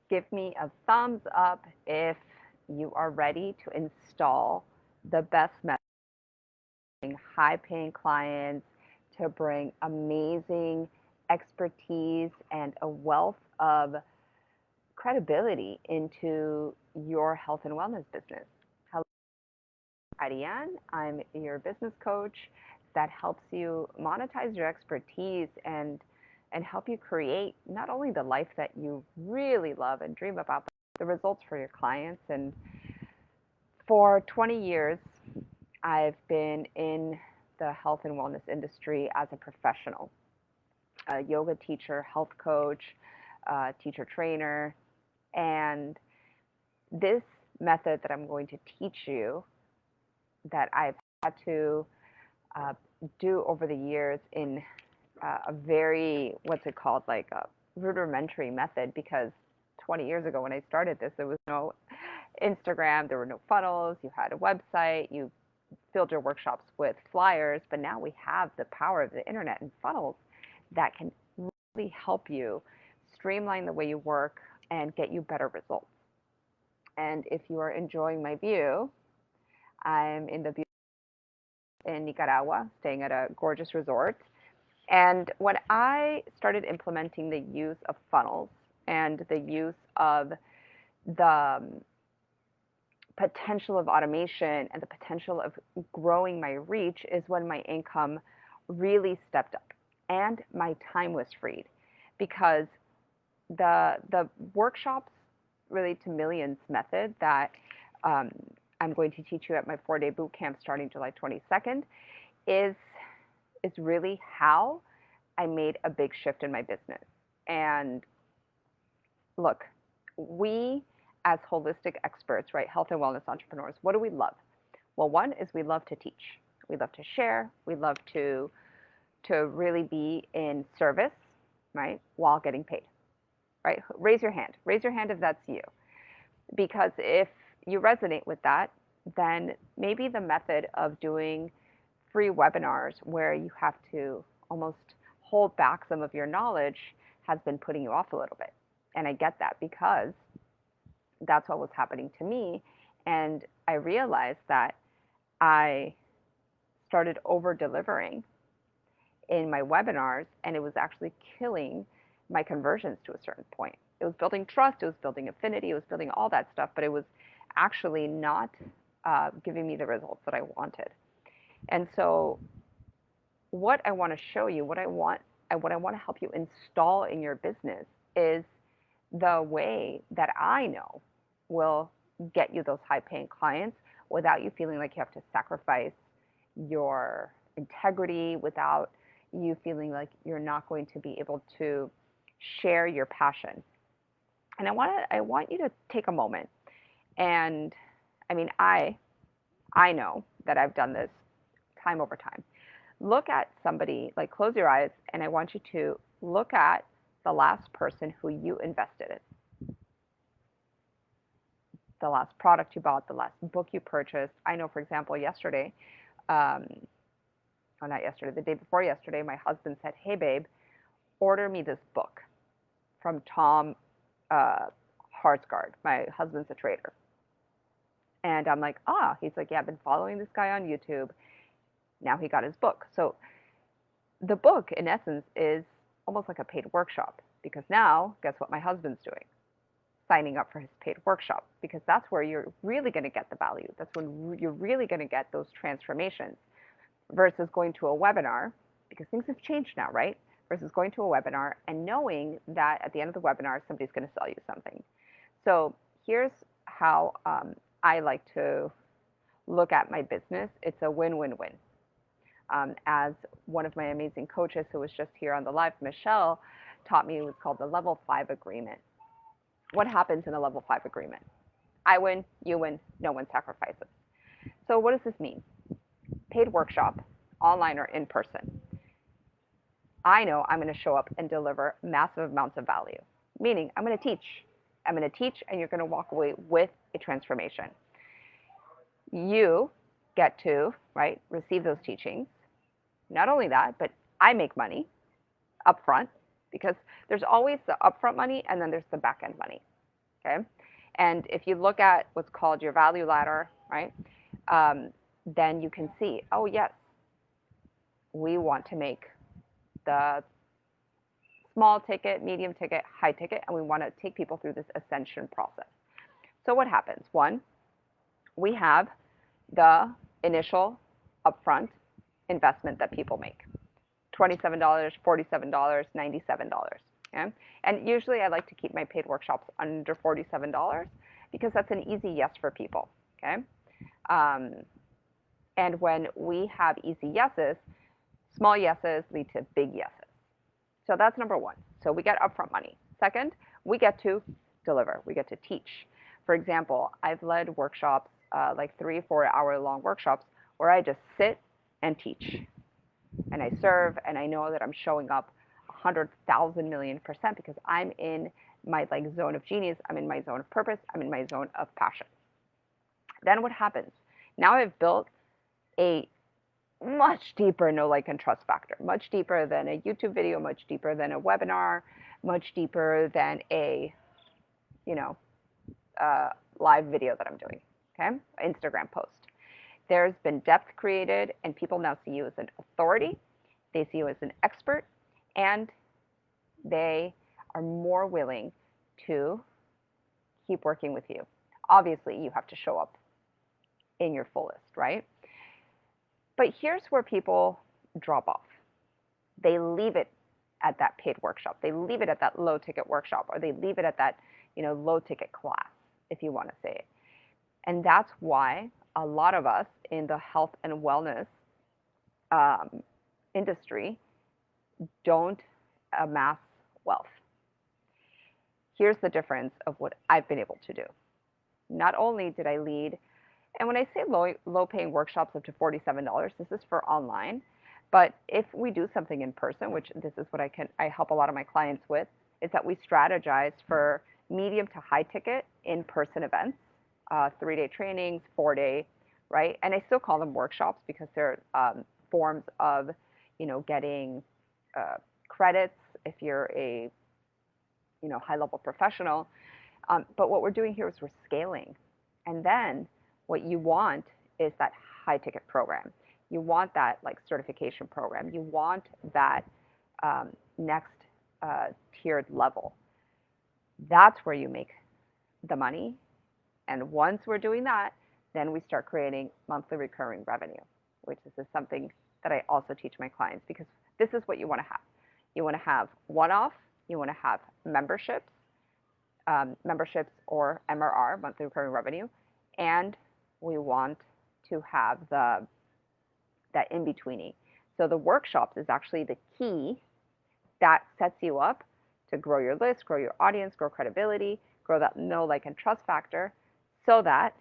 Give me a thumbs up if you are ready to install the best method, high paying clients, to bring amazing expertise and a wealth of credibility into your health and wellness business. Hello, Ariane. I'm your business coach that helps you monetize your expertise and help you create not only the life that you really love and dream about, but the results for your clients. And for 20 years, I've been in the health and wellness industry as a professional, a yoga teacher, health coach, teacher trainer, and this method that I'm going to teach you that I've had to uh, do over the years in a very, what's it called, like a rudimentary method, because 20 years ago when I started this, there was no Instagram, there were no funnels, you had a website, you filled your workshops with flyers, but now we have the power of the internet and funnels that can really help you streamline the way you work and get you better results. And if you are enjoying my view, I'm in the in Nicaragua, staying at a gorgeous resort. And when I started implementing the use of funnels and the use of the potential of automation and the potential of growing my reach, is when my income really stepped up and my time was freed, because the workshops relate to millions method that um, I'm going to teach you at my 4-day boot camp starting July 22nd is is really how I made a big shift in my business. And look, we as holistic experts, right, health and wellness entrepreneurs, what do we love? Well, one is we love to teach. We love to share. We love to really be in service, right, while getting paid, right? Raise your hand. Raise your hand if that's you. Because if you resonate with that, then maybe the method of doing free webinars where you have to almost hold back some of your knowledge has been putting you off a little bit. And I get that, because that's what was happening to me. And I realized that I started over delivering in my webinars, and it was actually killing my conversions to a certain point. It was building trust, it was building affinity, it was building all that stuff, but it was actually not giving me the results that I wanted. And so, what I want to show you, what I want to help you install in your business is the way that I know will get you those high paying clients without you feeling like you have to sacrifice your integrity, without you feeling like you're not going to be able to share your passion. And I want you to take a moment, and I mean I know that I've done this time over time. Look at somebody, like close your eyes, and I want you to look at the last person who you invested in, the last product you bought, the last book you purchased. I know, for example, yesterday, um, oh, not yesterday, the day before yesterday, my husband said, "Hey, babe, order me this book from Tom uh, Hartsgard." My husband's a trader. And I'm like, ah, he's like, yeah, I've been following this guy on YouTube. Now he got his book. So the book, in essence, is almost like a paid workshop, because now, guess what my husband's doing? Signing up for his paid workshop, because that's where you're really going to get the value. That's when you're really going to get those transformations versus going to a webinar, because things have changed now, right? Versus going to a webinar and knowing that at the end of the webinar, somebody's going to sell you something. So here's how I like to look at my business. It's a win-win-win. As one of my amazing coaches who was just here on the live, Michelle, taught me, it was called the level 5 agreement. What happens in a level 5 agreement? I win, you win, no one sacrifices. So what does this mean? Paid workshop, online or in person. I know I'm going to show up and deliver massive amounts of value, meaning I'm going to teach. I'm going to teach, and you're going to walk away with a transformation. You get to, right, receive those teachings. Not only that, but I make money upfront, because there's always the upfront money and then there's the back end money. Okay. And if you look at what's called your value ladder, right, then you can see, oh, yes, we want to make the small ticket, medium ticket, high ticket, and we want to take people through this ascension process. So what happens? One, we have the initial upfront investment that people make. $27, $47, $97. Okay? And usually I like to keep my paid workshops under $47 because that's an easy yes for people. Okay? And when we have easy yeses, small yeses lead to big yeses. So that's number one. So we get upfront money. Second, we get to deliver. We get to teach. For example, I've led workshops, like 3-4 hour long workshops, where I just sit and teach. And I serve, and I know that I'm showing up 100,000 million% because I'm in my like zone of genius. I'm in my zone of purpose. I'm in my zone of passion. Then what happens? Now I've built a much deeper know, like, and trust factor, much deeper than a YouTube video, much deeper than a webinar, much deeper than a, you know, live video that I'm doing, okay, Instagram post. There's been depth created, and people now see you as an authority. They see you as an expert, and they are more willing to keep working with you. Obviously, you have to show up in your fullest, right? But here's where people drop off. They leave it at that paid workshop. They leave it at that low ticket workshop, or they leave it at that, low ticket class, if you want to say it. And that's why a lot of us in the health and wellness industry don't amass wealth. Here's the difference of what I've been able to do. Not only did I lead, and when I say low paying workshops up to $47, this is for online. But if we do something in person, which this is what I help a lot of my clients with, is that we strategize for medium to high ticket in-person events, 3-day trainings, 4-day, right? And I still call them workshops because they're forms of, getting credits if you're a, high-level professional. But what we're doing here is we're scaling. And then what you want is that high-ticket program. You want that like certification program. You want that next tiered level. That's where you make the money. And once we're doing that, then we start creating monthly recurring revenue, which is something that I also teach my clients, because this is what you want to have. You want to have one-off. You want to have memberships or MRR, monthly recurring revenue, and we want to have that in-betweeny. So the workshops is actually the key that sets you up to grow your list, grow your audience, grow credibility, grow that know, like, and trust factor, so that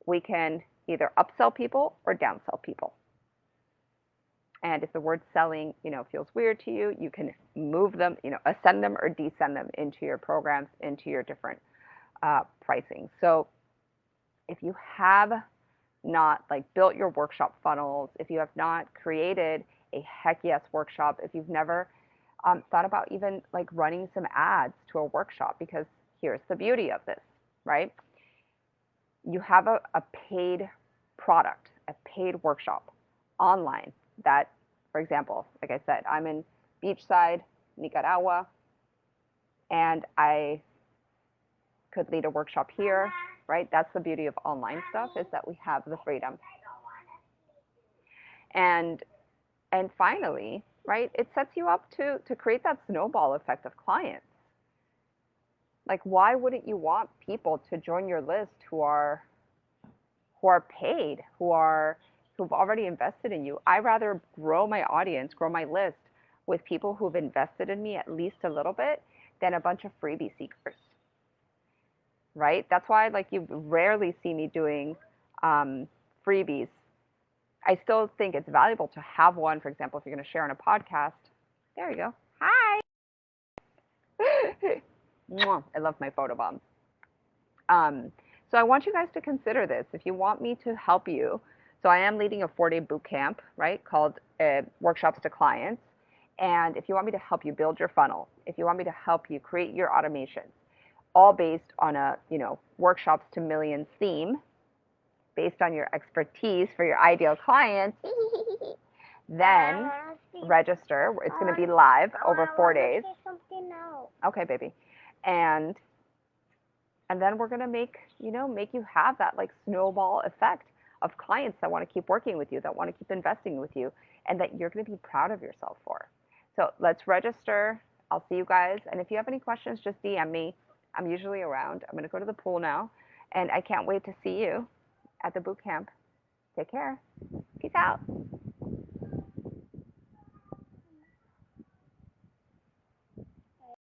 we can either upsell people or downsell people. And if the word selling, feels weird to you, you can move them, ascend them or descend them into your programs, into your different pricing. So if you have not built your workshop funnels, if you have not created a heck yes workshop, if you've never thought about even running some ads to a workshop, because here's the beauty of this, right? You have a paid product, a paid workshop online that, for example, like I said, I'm in beachside, Nicaragua, and I could lead a workshop here, right? That's the beauty of online stuff, is that we have the freedom. And finally, right, it sets you up to create that snowball effect of clients. Why wouldn't you want people to join your list who are paid, who've already invested in you? I'd rather grow my audience, grow my list with people who've invested in me at least a little bit than a bunch of freebie seekers, right? That's why you rarely see me doing freebies. I still think it's valuable to have one. For example, if you're going to share on a podcast, there you go. Hi. I love my photo bombs. So I want you guys to consider this. If you want me to help you, so I am leading a 4-day boot camp, right, called Workshops to Clients. And if you want me to help you build your funnel, if you want me to help you create your automations, all based on a, workshops to millions theme based on your expertise for your ideal clients. Then register. It's going to be live over 4 days. Okay, baby. And then we're going to make you have that like snowball effect of clients that want to keep working with you, that want to keep investing with you, and that you're going to be proud of yourself for. So let's register. I'll see you guys. And if you have any questions, just DM me. I'm usually around. I'm going to go to the pool now, and I can't wait to see you at the boot camp. Take care. Peace out.